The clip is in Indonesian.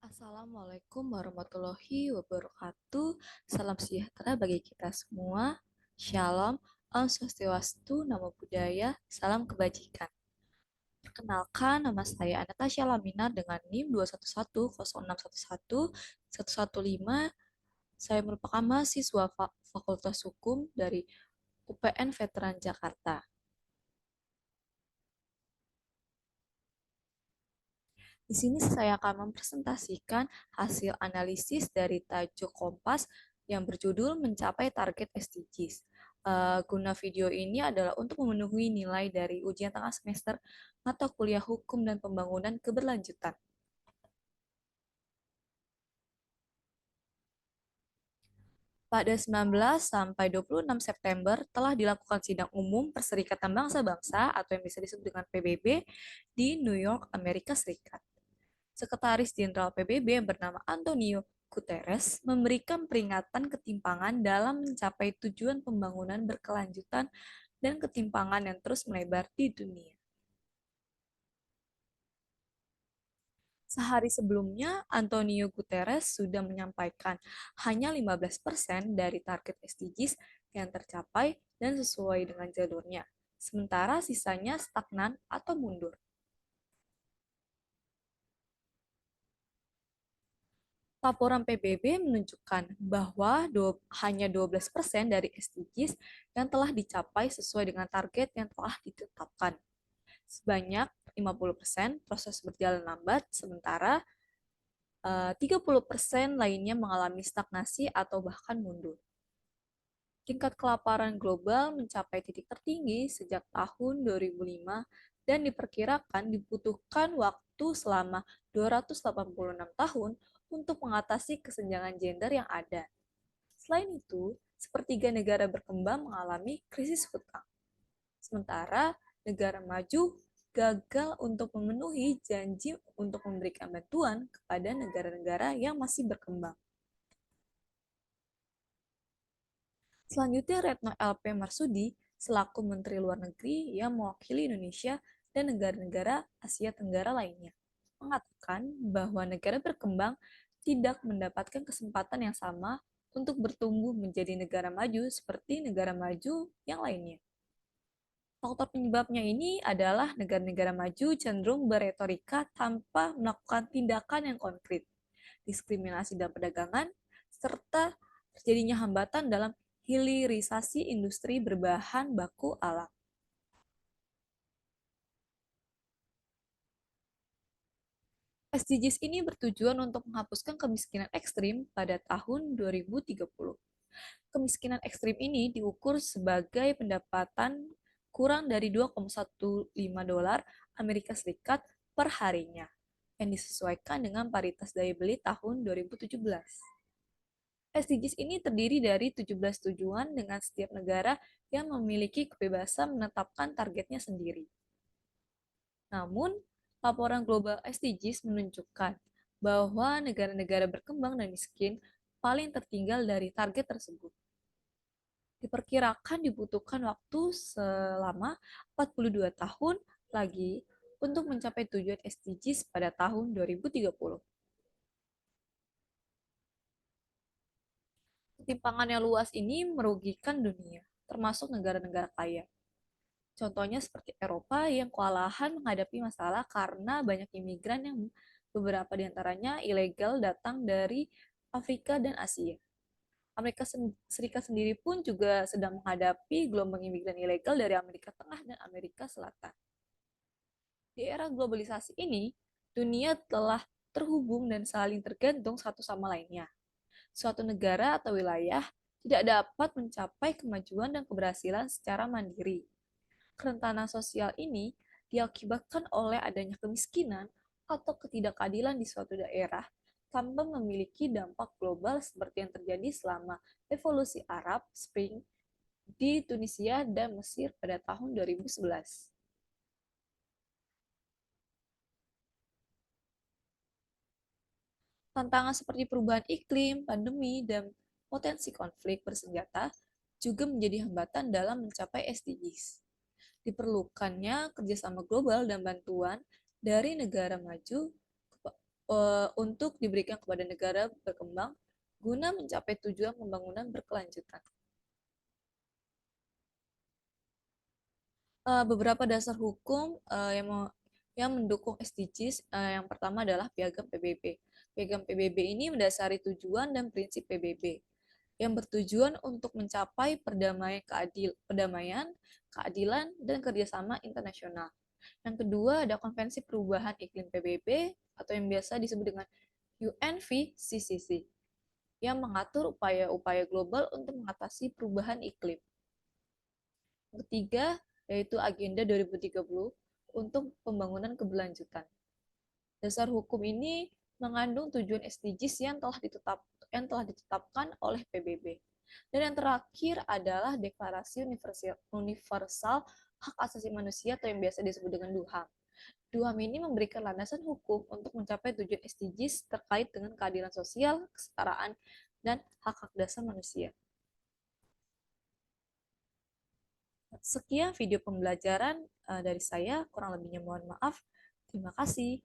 Assalamualaikum warahmatullahi wabarakatuh. Salam sejahtera bagi kita semua. Shalom, Om Swastiastu, Namo Buddhaya, Salam Kebajikan. Perkenalkan, nama saya Anastasia Lamina dengan NIM 2110611 Saya merupakan mahasiswa Fakultas Hukum dari UPN Veteran Jakarta. Di sini saya akan mempresentasikan hasil analisis dari tajuk Kompas yang berjudul Mencapai Target SDGs. Guna video ini adalah untuk memenuhi nilai dari ujian tengah semester mata kuliah Hukum dan Pembangunan Keberlanjutan. Pada 19 sampai 26 September telah dilakukan sidang umum Perserikatan Bangsa-Bangsa atau yang bisa disebut dengan PBB di New York, Amerika Serikat. Sekretaris Jenderal PBB yang bernama Antonio Guterres memberikan peringatan ketimpangan dalam mencapai tujuan pembangunan berkelanjutan dan ketimpangan yang terus melebar di dunia. Sehari sebelumnya, Antonio Guterres sudah menyampaikan hanya 15% dari target SDGs yang tercapai dan sesuai dengan jalurnya, sementara sisanya stagnan atau mundur. Laporan PBB menunjukkan bahwa hanya 12% dari SDGs yang telah dicapai sesuai dengan target yang telah ditetapkan. Sebanyak 50% proses berjalan lambat, sementara 30% lainnya mengalami stagnasi atau bahkan mundur. Tingkat kelaparan global mencapai titik tertinggi sejak tahun 2005 dan diperkirakan dibutuhkan waktu selama 286 tahun untuk mengatasi kesenjangan gender yang ada. Selain itu, sepertiga negara berkembang mengalami krisis hutang. Sementara negara maju gagal untuk memenuhi janji untuk memberikan bantuan kepada negara-negara yang masih berkembang. Selanjutnya, Retno LP Marsudi selaku Menteri Luar Negeri yang mewakili Indonesia dan negara-negara Asia Tenggara lainnya mengatakan bahwa negara berkembang tidak mendapatkan kesempatan yang sama untuk bertumbuh menjadi negara maju seperti negara maju yang lainnya. Faktor penyebabnya ini adalah negara-negara maju cenderung beretorika tanpa melakukan tindakan yang konkret, diskriminasi dalam perdagangan, serta terjadinya hambatan dalam hilirisasi industri berbahan baku alam. SDGs ini bertujuan untuk menghapuskan kemiskinan ekstrim pada tahun 2030. Kemiskinan ekstrim ini diukur sebagai pendapatan kurang dari 2,15 dolar Amerika Serikat per harinya, yang disesuaikan dengan paritas daya beli tahun 2017. SDGs ini terdiri dari 17 tujuan dengan setiap negara yang memiliki kebebasan menetapkan targetnya sendiri. Namun, laporan global SDGs menunjukkan bahwa negara-negara berkembang dan miskin paling tertinggal dari target tersebut. Diperkirakan dibutuhkan waktu selama 42 tahun lagi untuk mencapai tujuan SDGs pada tahun 2030. Ketimpangan yang luas ini merugikan dunia, termasuk negara-negara kaya. Contohnya seperti Eropa yang kewalahan menghadapi masalah karena banyak imigran yang beberapa diantaranya ilegal datang dari Afrika dan Asia. Amerika Serikat sendiri pun juga sedang menghadapi gelombang imigran ilegal dari Amerika Tengah dan Amerika Selatan. Di era globalisasi ini, dunia telah terhubung dan saling tergantung satu sama lainnya. Suatu negara atau wilayah tidak dapat mencapai kemajuan dan keberhasilan secara mandiri. Kerentanan sosial ini diakibatkan oleh adanya kemiskinan atau ketidakadilan di suatu daerah tanpa memiliki dampak global seperti yang terjadi selama Revolusi Arab Spring di Tunisia dan Mesir pada tahun 2011. Tantangan seperti perubahan iklim, pandemi, dan potensi konflik bersenjata juga menjadi hambatan dalam mencapai SDGs. Diperlukannya kerjasama global dan bantuan dari negara maju untuk diberikan kepada negara berkembang guna mencapai tujuan pembangunan berkelanjutan. Beberapa dasar hukum yang mendukung SDGs. Yang pertama adalah Piagam PBB. Piagam PBB ini mendasari tujuan dan prinsip PBB yang bertujuan untuk mencapai perdamaian, keadilan, dan kerjasama internasional. Yang kedua ada Konvensi Perubahan Iklim PBB atau yang biasa disebut dengan UNFCCC yang mengatur upaya-upaya global untuk mengatasi perubahan iklim. Yang ketiga, yaitu Agenda 2030 untuk pembangunan keberlanjutan. Dasar hukum ini mengandung tujuan SDGs yang telah ditetapkan oleh PBB. Dan yang terakhir adalah Deklarasi Universal Hak Asasi Manusia atau yang biasa disebut dengan DUHAM. DUHAM ini memberikan landasan hukum untuk mencapai tujuan SDGs terkait dengan keadilan sosial, kesetaraan, dan hak-hak dasar manusia. Sekian video pembelajaran dari saya, kurang lebihnya mohon maaf. Terima kasih.